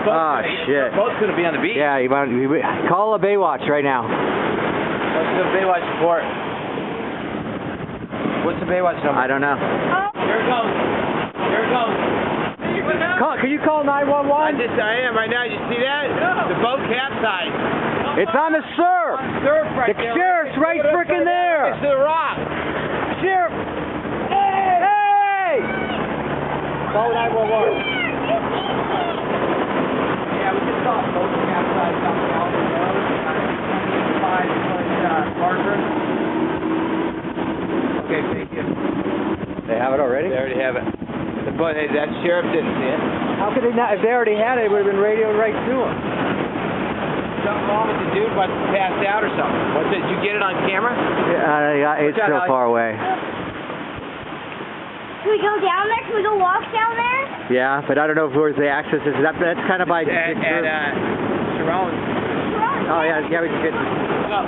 Oh, shit. Boat's going to be on the beach. Yeah, call a Baywatch right now. What's the Baywatch report? What's the Baywatch number? I don't know. Here it goes. Here it goes. Can you call 911? I am right now. You see that? No. The boat capsized. It's on the surf. Surf right the sheriff's right frickin' there. It's the rock. Sheriff. Hey! Hey! Call 911. Yeah, we just saw a boat capsized down the Alvin Road. 25 Parker. Okay, thank you. They have it already? They already have it. But that sheriff didn't see it. How could they not? If they already had it, it would have been radioed right to them. Something wrong with the dude, must have passed out or something. Did you get it on camera? Yeah, it's still far away. Can we go down there? Can we go walk down there? Yeah, but I don't know where the access is. That's kind of by... At Sharon's. Oh, yeah, we can get... Go.